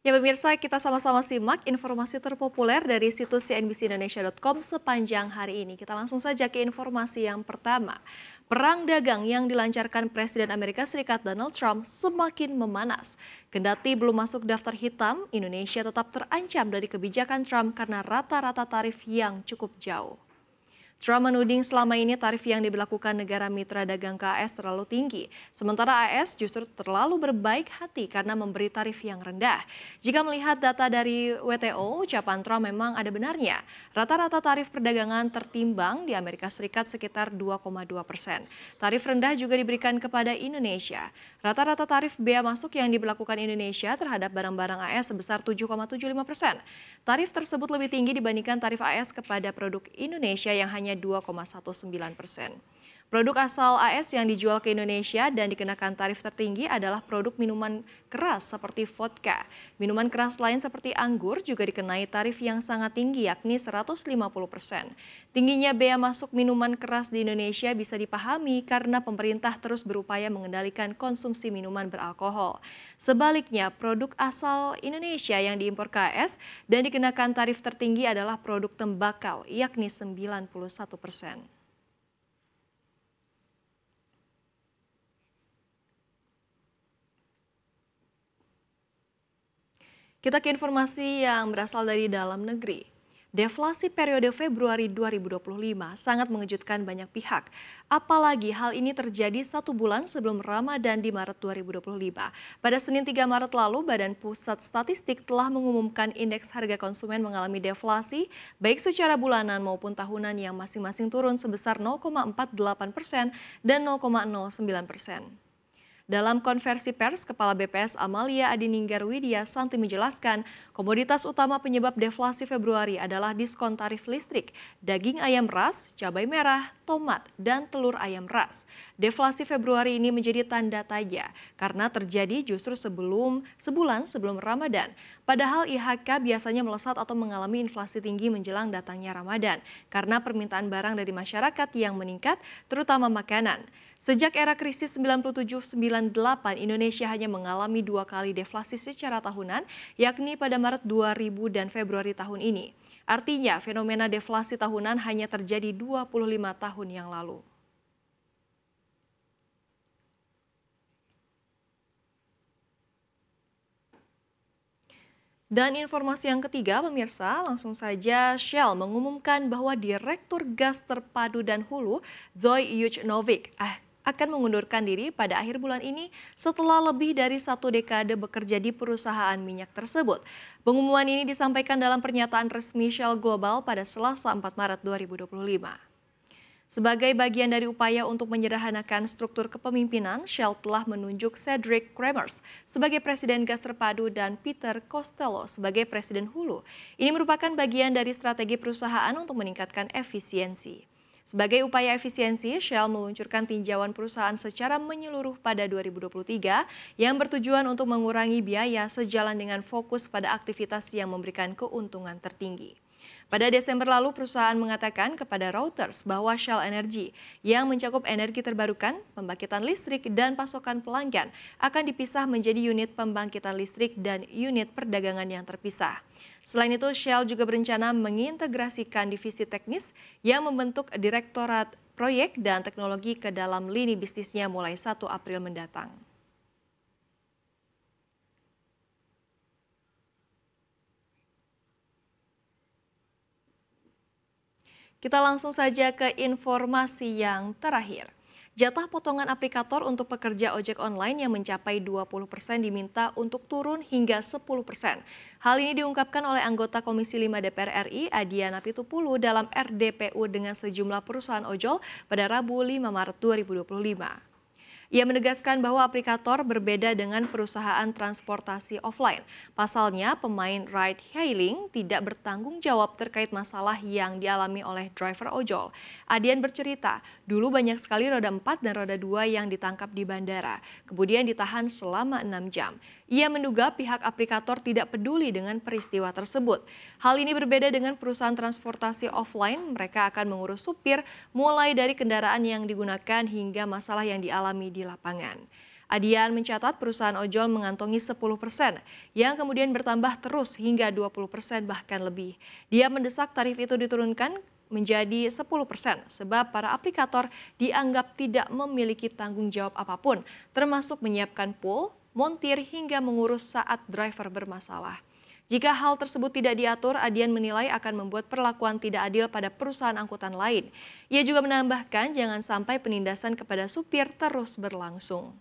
Ya pemirsa, kita sama-sama simak informasi terpopuler dari situs cnbcindonesia.com sepanjang hari ini. Kita langsung saja ke informasi yang pertama. Perang dagang yang dilancarkan Presiden Amerika Serikat Donald Trump semakin memanas. Kendati belum masuk daftar hitam, Indonesia tetap terancam dari kebijakan Trump karena rata-rata tarif yang cukup jauh. Trump menuding selama ini tarif yang diberlakukan negara mitra dagang ke AS terlalu tinggi, sementara AS justru terlalu berbaik hati karena memberi tarif yang rendah. Jika melihat data dari WTO, ucapan Trump memang ada benarnya. Rata-rata tarif perdagangan tertimbang di Amerika Serikat sekitar 2,2%. Tarif rendah juga diberikan kepada Indonesia. Rata-rata tarif bea masuk yang diberlakukan Indonesia terhadap barang-barang AS sebesar 7,75%. Tarif tersebut lebih tinggi dibandingkan tarif AS kepada produk Indonesia yang hanya 2,19%. Produk asal AS yang dijual ke Indonesia dan dikenakan tarif tertinggi adalah produk minuman keras seperti vodka. Minuman keras lain seperti anggur juga dikenai tarif yang sangat tinggi yakni 150%. Tingginya bea masuk minuman keras di Indonesia bisa dipahami karena pemerintah terus berupaya mengendalikan konsumsi minuman beralkohol. Sebaliknya, produk asal Indonesia yang diimpor ke AS dan dikenakan tarif tertinggi adalah produk tembakau yakni 91%. Kita ke informasi yang berasal dari dalam negeri. Deflasi periode Februari 2025 sangat mengejutkan banyak pihak. Apalagi hal ini terjadi 1 bulan sebelum Ramadan di Maret 2025. Pada Senin 3 Maret lalu, Badan Pusat Statistik telah mengumumkan indeks harga konsumen mengalami deflasi, baik secara bulanan maupun tahunan yang masing-masing turun sebesar 0,48% dan 0,09%. Dalam konversi pers, Kepala BPS Amalia Adininggar Widya Santi menjelaskan, komoditas utama penyebab deflasi Februari adalah diskon tarif listrik, daging ayam ras, cabai merah, tomat, dan telur ayam ras. Deflasi Februari ini menjadi tanda tanya karena terjadi justru sebulan sebelum Ramadan. Padahal IHK biasanya melesat atau mengalami inflasi tinggi menjelang datangnya Ramadan karena permintaan barang dari masyarakat yang meningkat, terutama makanan. Sejak era krisis 97-98, Indonesia hanya mengalami 2 kali deflasi secara tahunan, yakni pada Maret 2000 dan Februari tahun ini. Artinya, fenomena deflasi tahunan hanya terjadi 25 tahun yang lalu. Dan informasi yang ketiga, pemirsa, langsung saja Shell mengumumkan bahwa Direktur Gas Terpadu dan Hulu, Zoe Yujnovic, akan mengundurkan diri pada akhir bulan ini setelah lebih dari 1 dekade bekerja di perusahaan minyak tersebut. Pengumuman ini disampaikan dalam pernyataan resmi Shell Global pada Selasa 4 Maret 2025. Sebagai bagian dari upaya untuk menyederhanakan struktur kepemimpinan, Shell telah menunjuk Cedric Kremers sebagai Presiden Gas Terpadu dan Peter Costello sebagai Presiden Hulu. Ini merupakan bagian dari strategi perusahaan untuk meningkatkan efisiensi. Sebagai upaya efisiensi, Shell meluncurkan tinjauan perusahaan secara menyeluruh pada 2023 yang bertujuan untuk mengurangi biaya sejalan dengan fokus pada aktivitas yang memberikan keuntungan tertinggi. Pada Desember lalu, perusahaan mengatakan kepada Reuters bahwa Shell Energy yang mencakup energi terbarukan, pembangkitan listrik, dan pasokan pelanggan akan dipisah menjadi unit pembangkitan listrik dan unit perdagangan yang terpisah. Selain itu, Shell juga berencana mengintegrasikan divisi teknis yang membentuk Direktorat Proyek dan Teknologi ke dalam lini bisnisnya mulai 1 April mendatang. Kita langsung saja ke informasi yang terakhir. Jatah potongan aplikator untuk pekerja ojek online yang mencapai 20% diminta untuk turun hingga 10%. Hal ini diungkapkan oleh anggota Komisi 5 DPR RI, Adiana Pitupulu dalam RDPU dengan sejumlah perusahaan ojol pada Rabu 5 Maret 2025. Ia menegaskan bahwa aplikator berbeda dengan perusahaan transportasi offline. Pasalnya, pemain ride-hailing tidak bertanggung jawab terkait masalah yang dialami oleh driver ojol. Adian bercerita, dulu banyak sekali roda 4 dan roda 2 yang ditangkap di bandara, kemudian ditahan selama 6 jam. Ia menduga pihak aplikator tidak peduli dengan peristiwa tersebut. Hal ini berbeda dengan perusahaan transportasi offline, mereka akan mengurus supir mulai dari kendaraan yang digunakan hingga masalah yang dialami di lapangan. Adian mencatat perusahaan ojol mengantongi 10%, yang kemudian bertambah terus hingga 20% bahkan lebih. Dia mendesak tarif itu diturunkan menjadi 10% sebab para aplikator dianggap tidak memiliki tanggung jawab apapun, termasuk menyiapkan pool, montir hingga mengurus saat driver bermasalah. Jika hal tersebut tidak diatur, Adian menilai akan membuat perlakuan tidak adil pada perusahaan angkutan lain. Ia juga menambahkan jangan sampai penindasan kepada supir terus berlangsung.